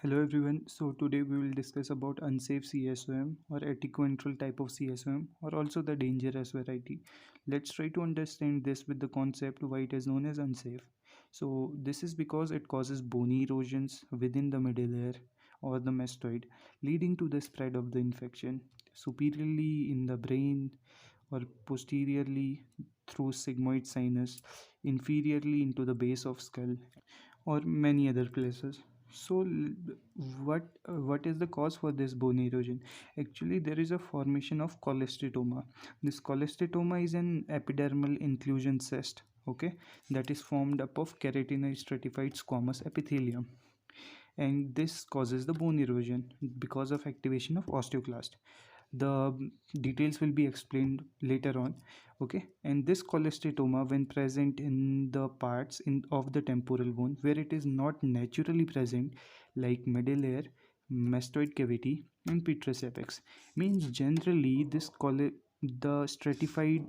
Hello everyone. So today we will discuss about unsafe CSOM or etiquette type of CSOM or also the dangerous variety. Let's try to understand this with the concept why it is known as unsafe. So this is because it causes bony erosions within the middle ear or the mastoid, leading to the spread of the infection superiorly in the brain or posteriorly through sigmoid sinus, inferiorly into the base of skull or many other places. So what is the cause for this bone erosion? Actually, there is a formation of cholesteatoma. This cholesteatoma is an epidermal inclusion cyst, okay, that is formed up of keratinoid stratified squamous epithelium, and this causes the bone erosion because of activation of osteoclast. The details will be explained later on, okay. And this cholesteatoma, when present in the parts of the temporal bone where it is not naturally present, like middle ear, mastoid cavity and petrous apex, means generally the stratified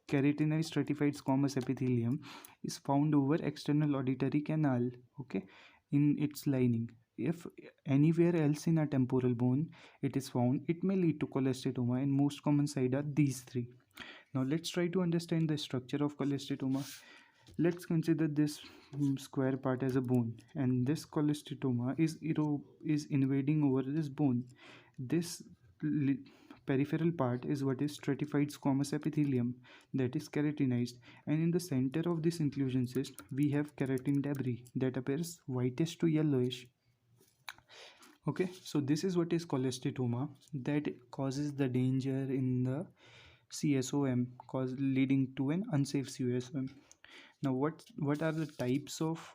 keratinized stratified squamous epithelium is found over external auditory canal, okay, in its lining. If anywhere else in a temporal bone it is found, it may lead to cholesteatoma, and most common side are these three. Now let's try to understand the structure of cholesteatoma. Let's consider this square part as a bone, and this cholesteatoma is invading over this bone. This peripheral part is what is stratified squamous epithelium, that is keratinized, and in the center of this inclusion cyst we have keratin debris that appears whitish to yellowish. Okay, so this is what is cholesteatoma that causes the danger in the CSOM, leading to an unsafe CSOM. Now, what are the types of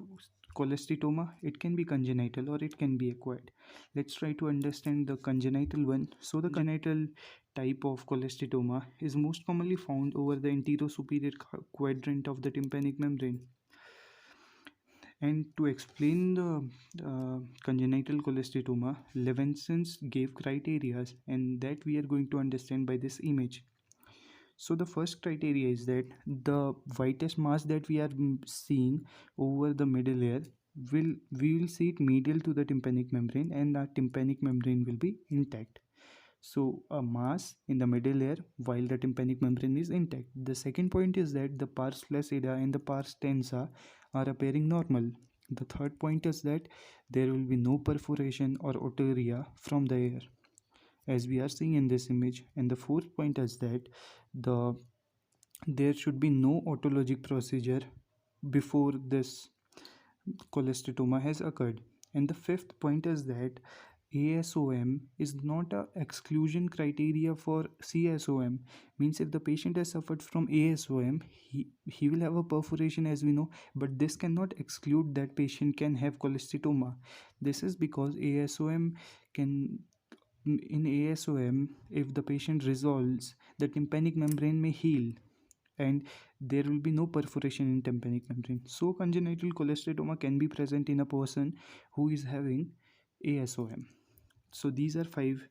cholesteatoma? It can be congenital or it can be acquired. Let's try to understand the congenital one. So the congenital type of cholesteatoma is most commonly found over the anterior-superior quadrant of the tympanic membrane. And to explain the congenital cholesteatoma, Levinson's gave criteria, and that we are going to understand by this image. So the first criteria is that the whitish mass that we are seeing over the middle ear, we will see it medial to the tympanic membrane, and the tympanic membrane will be intact. So a mass in the middle ear while the tympanic membrane is intact. The second point is that the pars flaccida and the pars tensa are appearing normal. The third point is that there will be no perforation or otorrhea from the ear, as we are seeing in this image. And the fourth point is that there should be no otologic procedure before this cholesteatoma has occurred. And the fifth point is that ASOM is not a exclusion criteria for CSOM. Means if the patient has suffered from ASOM, he will have a perforation, as we know, but this cannot exclude that patient can have cholesteatoma. This is because ASOM can in ASOM, if the patient resolves, the tympanic membrane may heal and there will be no perforation in tympanic membrane. So congenital cholesteatoma can be present in a person who is having ASOM. So these are five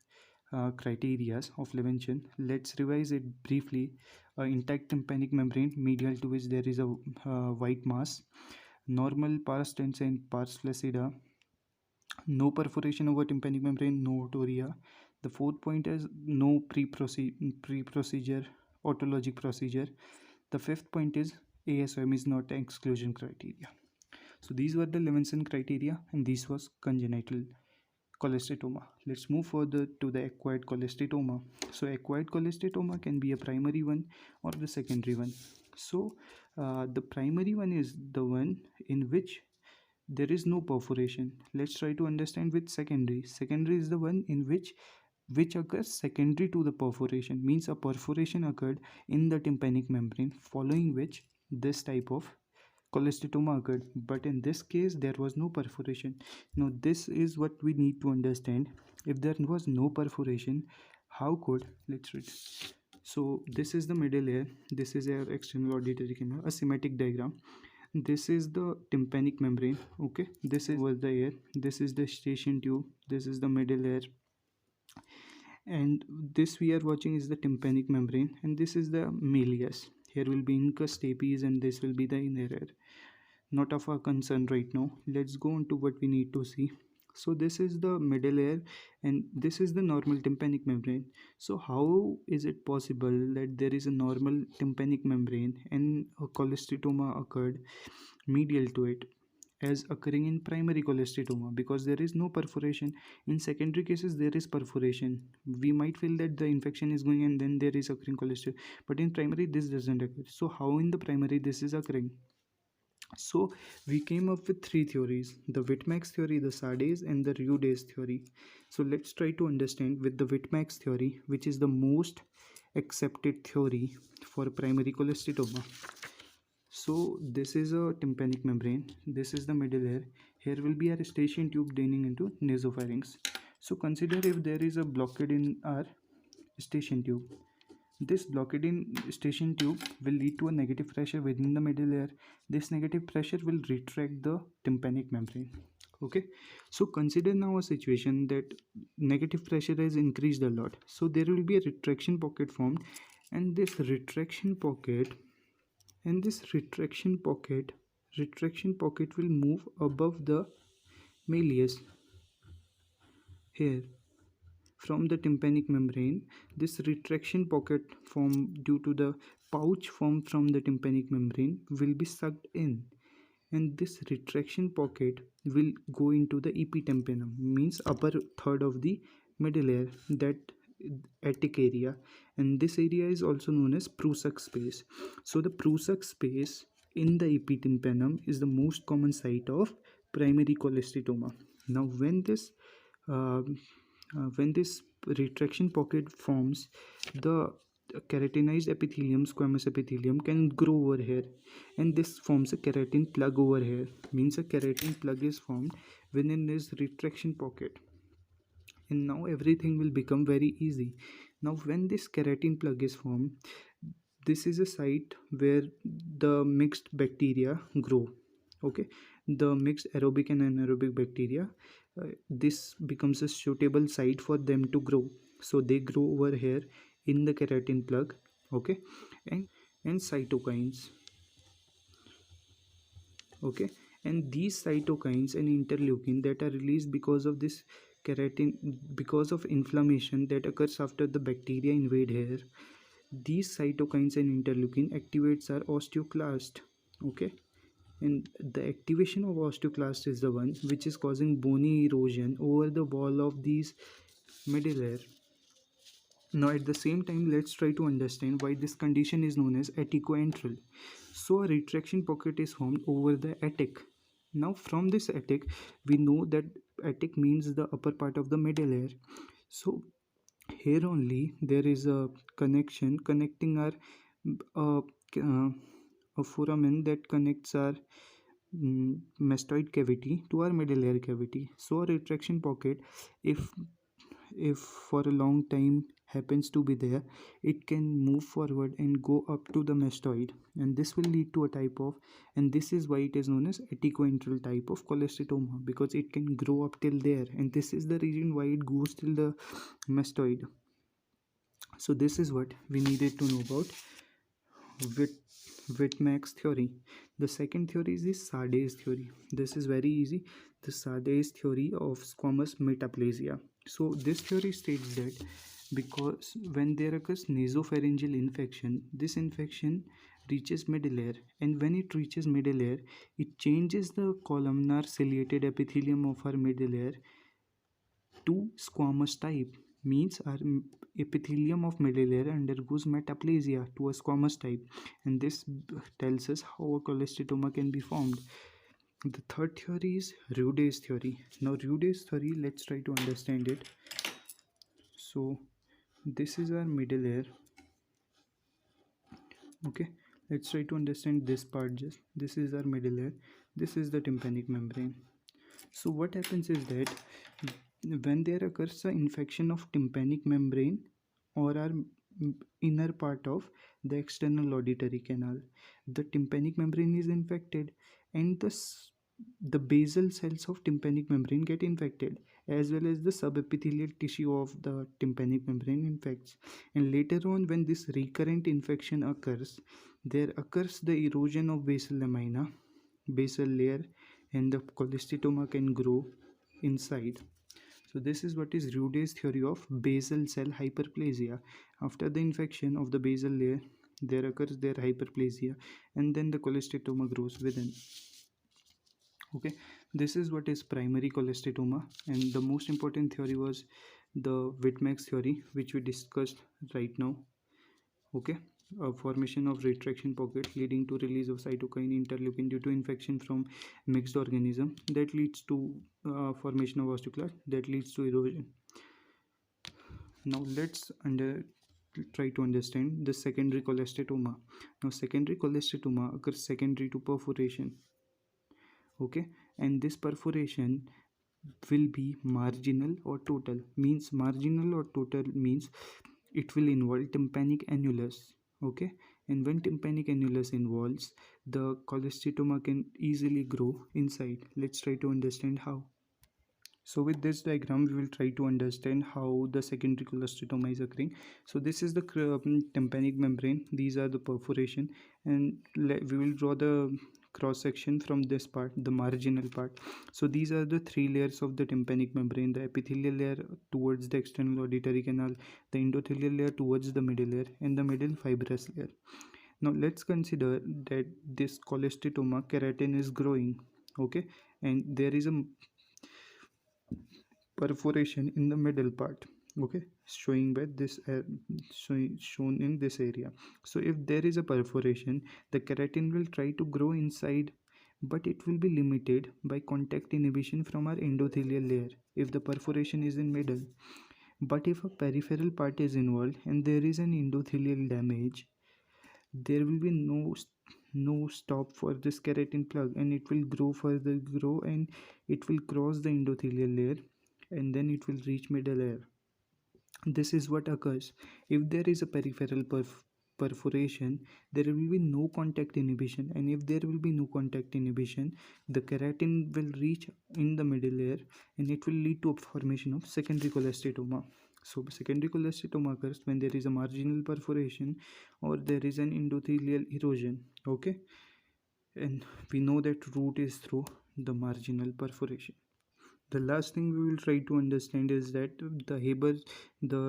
criteria of Levinson. Let's revise it briefly. Intact tympanic membrane medial to which there is a white mass, normal pars tensa and pars flaccida, no perforation over tympanic membrane, no otorrhea. The fourth point is no pre-procedure otologic procedure. The fifth point is ASOM is not an exclusion criteria. So these were the Levinson criteria, and this was congenital cholesteatoma. Let's move further to the acquired cholesteatoma. So acquired cholesteatoma can be a primary one or the secondary one. So the primary one is the one in which there is no perforation. Let's try to understand with secondary. Secondary is the one in which occurs secondary to the perforation, means a perforation occurred in the tympanic membrane, following which this type of cholesteatoma occurred. But in this case there was no perforation. Now this is what we need to understand. If there was no perforation, how could, let's read. So this is the middle ear, this is our external auditory canal, a schematic diagram. This is the tympanic membrane, okay, this is over the ear, this is the eustachian tube, this is the middle ear, and this we are watching is the tympanic membrane, and this is the malleus. Here will be incus stapes, and this will be the inner ear. Not of our concern right now. Let's go on to what we need to see. So this is the middle layer, and this is the normal tympanic membrane. So how is it possible that there is a normal tympanic membrane and a cholesteatoma occurred medial to it, as occurring in primary cholesteatoma? Because there is no perforation. In secondary cases there is perforation. We might feel that the infection is going and then there is occurring cholesterol, but in primary this doesn't occur. So how in the primary this is occurring? So we came up with three theories: the Whitmax theory, the Sarday's, and the Reuda's theory. So let's try to understand with the Whitmax theory, which is the most accepted theory for primary cholesteatoma. So this is a tympanic membrane. This is the middle layer. Here will be a eustachian tube draining into nasopharynx. So consider if there is a blockade in our eustachian tube. This blockade in eustachian tube will lead to a negative pressure within the middle layer. This negative pressure will retract the tympanic membrane. Okay, so consider now a situation that negative pressure has increased a lot. So there will be a retraction pocket formed, and this retraction pocket will move above the malleus here. From the tympanic membrane, this retraction pocket formed due to the pouch formed from the tympanic membrane will be sucked in, and this retraction pocket will go into the epitympanum, means upper third of the middle layer, that attic area, and this area is also known as Prusik space. So the Prusik space in the epitympanum is the most common site of primary cholesteatoma. Now uh, when this retraction pocket forms, the keratinized epithelium, squamous epithelium, can grow over here, and this forms a keratin plug over here, means a keratin plug is formed within this retraction pocket, and now everything will become very easy. Now when this keratin plug is formed, this is a site where the mixed bacteria grow. Okay, the mixed aerobic and anaerobic bacteria, this becomes a suitable site for them to grow, so they grow over here in the keratin plug. Okay, and cytokines. Okay, and these cytokines and interleukin that are released because of this keratin, because of inflammation that occurs after the bacteria invade here, these cytokines and interleukin activates our osteoclast. Okay, and the activation of osteoclast is the one which is causing bony erosion over the wall of these middle layer. Now at the same time, let's try to understand why this condition is known as atticoantral. So a retraction pocket is formed over the attic. Now from this attic, we know that attic means the upper part of the middle layer. So here only there is a connection connecting our uh, uh, a foramen that connects our mastoid cavity to our middle layer cavity. So a retraction pocket, if for a long time happens to be there, it can move forward and go up to the mastoid, and this will lead to a type of, and this is why it is known as atticoantral type of cholesteatoma, because it can grow up till there, and this is the reason why it goes till the mastoid. So this is what we needed to know about Whitmax theory. The second theory is the Sarday's theory. This is very easy. The Sarday's theory of squamous metaplasia. So this theory states that because when there occurs nasopharyngeal infection, this infection reaches middle layer, and when it reaches middle layer, it changes the columnar ciliated epithelium of our middle layer to squamous type, means our epithelium of middle layer undergoes metaplasia to a squamous type, and this tells us how a cholesteatoma can be formed. The third theory is Reuda's theory. Now Reuda's theory, let's try to understand it. So this is our middle layer. Okay, let's try to understand this part. Just this is our middle layer, this is the tympanic membrane. So what happens is that when there occurs an infection of tympanic membrane or our inner part of the external auditory canal, the tympanic membrane is infected, and the basal cells of tympanic membrane get infected, as well as the subepithelial tissue of the tympanic membrane infects. And later on, when this recurrent infection occurs, there occurs the erosion of basal lamina, basal layer, and the cholesteatoma can grow inside. So this is what is Rude's theory of basal cell hyperplasia. After the infection of the basal layer, there occurs their hyperplasia, and then the cholesteatoma grows within. Okay, this is what is primary cholesteatoma, and the most important theory was the Whitmack's theory, which we discussed right now. Okay, a formation of retraction pocket leading to release of cytokine interleukin due to infection from mixed organism that leads to formation of osteoclast that leads to erosion. Now let's try to understand the secondary cholesteatoma. Now secondary cholesteatoma occurs secondary to perforation. Okay, and this perforation will be marginal or total. Means marginal or total means it will involve tympanic annulus. Okay, and when tympanic annulus involves, the cholesteatoma can easily grow inside. Let's try to understand how. So with this diagram, we will try to understand how the secondary cholesteatoma is occurring. So this is the tympanic membrane. These are the perforation, and we will draw the cross section from this part, the marginal part. So these are the three layers of the tympanic membrane: the epithelial layer towards the external auditory canal, the endothelial layer towards the middle layer, and the middle fibrous layer. Now let's consider that this cholesteatoma keratin is growing. Okay, and there is a perforation in the middle part. Okay, showing by this shown in this area. So if there is a perforation, the keratin will try to grow inside, but it will be limited by contact inhibition from our endothelial layer if the perforation is in middle. But if a peripheral part is involved and there is an endothelial damage, there will be no stop for this keratin plug, and it will grow, and it will cross the endothelial layer, and then it will reach middle layer. This is what occurs if there is a peripheral perforation. There will be no contact inhibition, and if there will be no contact inhibition, the keratin will reach in the middle layer, and it will lead to a formation of secondary cholesteatoma. So secondary cholesteatoma occurs when there is a marginal perforation or there is an endothelial erosion. Okay, and we know that root is through the marginal perforation. The last thing we will try to understand is that the Haber,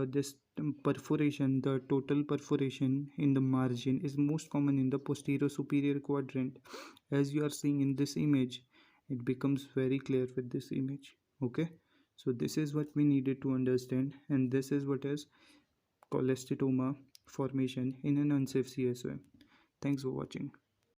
this perforation, the total perforation in the margin is most common in the posterior superior quadrant. As you are seeing in this image, it becomes very clear with this image. Okay, so this is what we needed to understand, and this is what is cholesteatoma formation in an unsafe CSOM. Thanks for watching.